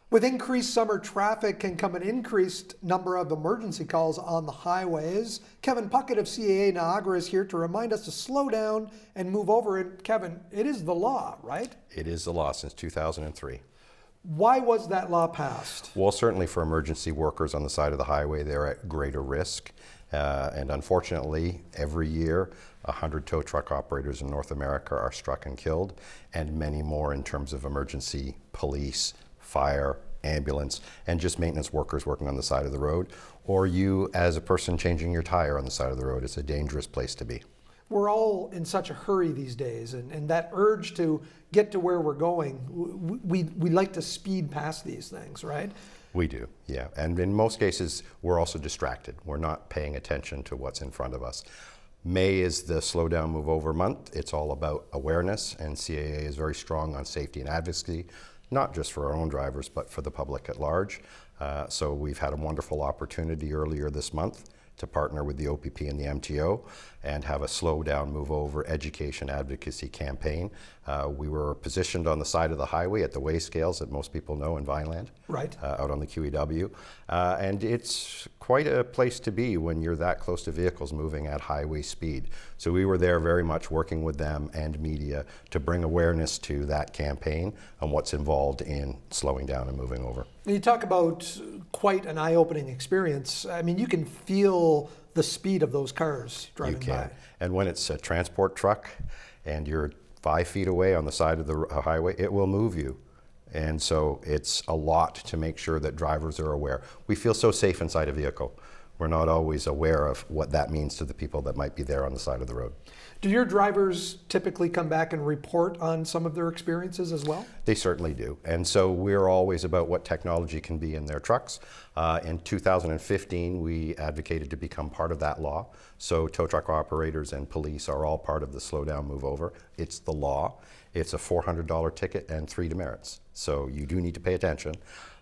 With increased summer traffic can come an increased number of emergency calls on the highways. Kevin Puckett of CAA Niagara is here to remind us to slow down and move over. And Kevin, it is the law, right? It is the law since 2003. Why was that law passed? Well, certainly for emergency workers on the side of the highway, they're at greater risk. And unfortunately, every year, 100 tow truck operators in North America are struck and killed, and many more in terms of emergency police, fire, ambulance, and just maintenance workers working on the side of the road, or you as a person changing your tire on the side of the road. It's a dangerous place to be. We're all in such a hurry these days, and that urge to get to where we're going, we like to speed past these things, right? We do, yeah. And in most cases, we're also distracted. We're not paying attention to what's in front of us. May is the Slow Down, Move Over month. It's all about awareness, and CAA is very strong on safety and advocacy, not just for our own drivers, but for the public at large. So we've had a wonderful opportunity earlier this month to partner with the OPP and the MTO and have a Slow Down, Move Over education advocacy campaign. We were positioned on the side of the highway at the weigh scales that most people know in Vineland, right, out on the QEW. And it's quite a place to be when you're that close to vehicles moving at highway speed. So we were there very much working with them and media to bring awareness to that campaign and what's involved in slowing down and moving over. You talk about quite an eye-opening experience. I mean, you can feel the speed of those cars driving by. And when it's a transport truck and you're 5 feet away on the side of the highway, it will move you. And so it's a lot to make sure that drivers are aware. We feel so safe inside a vehicle. We're not always aware of what that means to the people that might be there on the side of the road. Do your drivers typically come back and report on some of their experiences as well? They certainly do. And so we're always about what technology can be in their trucks. In 2015, we advocated to become part of that law. So tow truck operators and police are all part of the Slow Down, Move Over. It's the law. It's a $400 ticket and 3 demerits. So you do need to pay attention.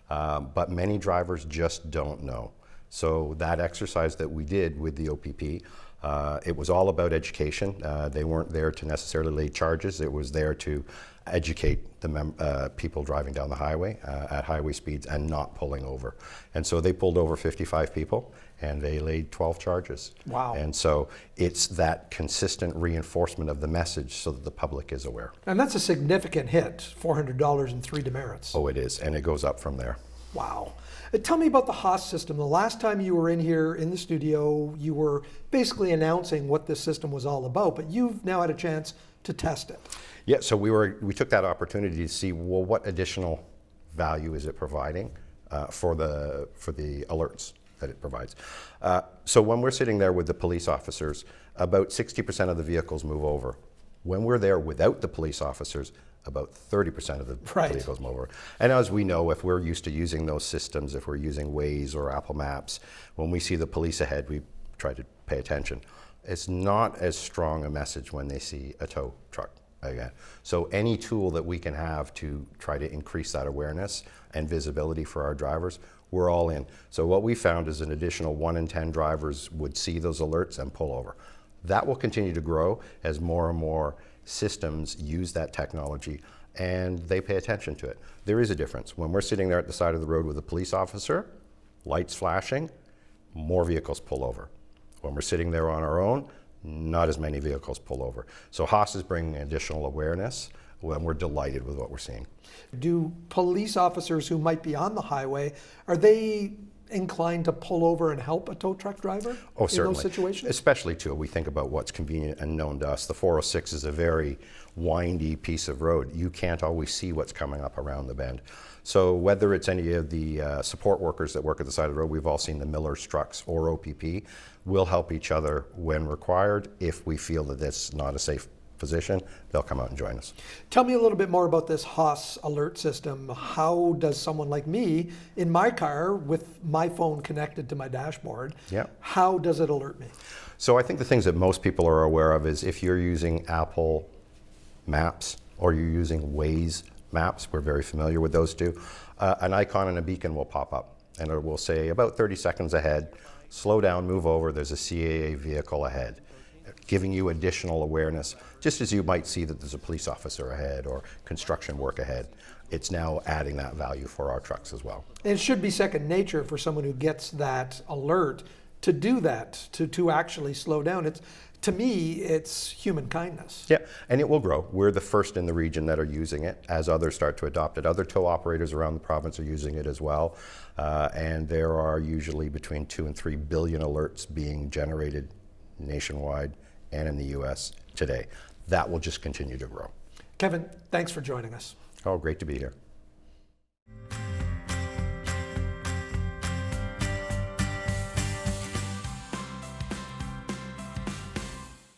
But many drivers just don't know. So that exercise that we did with the OPP, it was all about education. They weren't there to necessarily lay charges. It was there to educate the people driving down the highway at highway speeds and not pulling over. And so they pulled over 55 people and they laid 12 charges. Wow. And so it's that consistent reinforcement of the message so that the public is aware. And that's a significant hit, $400 and 3 demerits. Oh, it is, and it goes up from there. Wow. Tell me about the Haas system. The last time you were in here in the studio, you were basically announcing what this system was all about, but you've now had a chance to test it. Yeah, so we took that opportunity to see, well, what additional value is it providing for the alerts that it provides. So when we're sitting there with the police officers, about 60% of the vehicles move over. When we're there without the police officers, about 30% of the vehicles move over. And as we know, if we're used to using those systems, if we're using Waze or Apple Maps, when we see the police ahead, we try to pay attention. It's not as strong a message when they see a tow truck again. So any tool that we can have to try to increase that awareness and visibility for our drivers, we're all in. So what we found is an additional 1 in 10 drivers would see those alerts and pull over. That will continue to grow as more and more systems use that technology and they pay attention to it. There is a difference. When we're sitting there at the side of the road with a police officer, lights flashing, more vehicles pull over. When we're sitting there on our own, not as many vehicles pull over. So Haas is bringing additional awareness, and we're delighted with what we're seeing. Do police officers who might be on the highway, are they inclined to pull over and help a tow truck driver in those situations? Especially too, we think about what's convenient and known to us. The 406 is a very windy piece of road. You can't always see what's coming up around the bend. So whether it's any of the support workers that work at the side of the road, we've all seen the Miller's trucks or OPP, we'll help each other when required. If we feel that that's not a safe position, they'll come out and join us. Tell me a little bit more about this Haas alert system. How does someone like me in my car with my phone connected to my dashboard, how does it alert me? So I think the things that most people are aware of is if you're using Apple Maps or you're using Waze Maps, we're very familiar with those two, an icon and a beacon will pop up and it will say about 30 seconds ahead, slow down, move over, there's a CAA vehicle ahead, giving you additional awareness, just as you might see that there's a police officer ahead or construction work ahead. Yeah. it's now adding that value for our trucks as well. It should be second nature for someone who gets that alert to do that, to actually slow down. To me, it's human kindness. Yeah, and it will grow. We're the first in the region that are using it. As others start to adopt it, other tow operators around the province are using it as well. And there are usually between 2 and 3 billion alerts being generated nationwide and in the U.S. today. That will just continue to grow. Kevin, thanks for joining us. Oh, great to be here.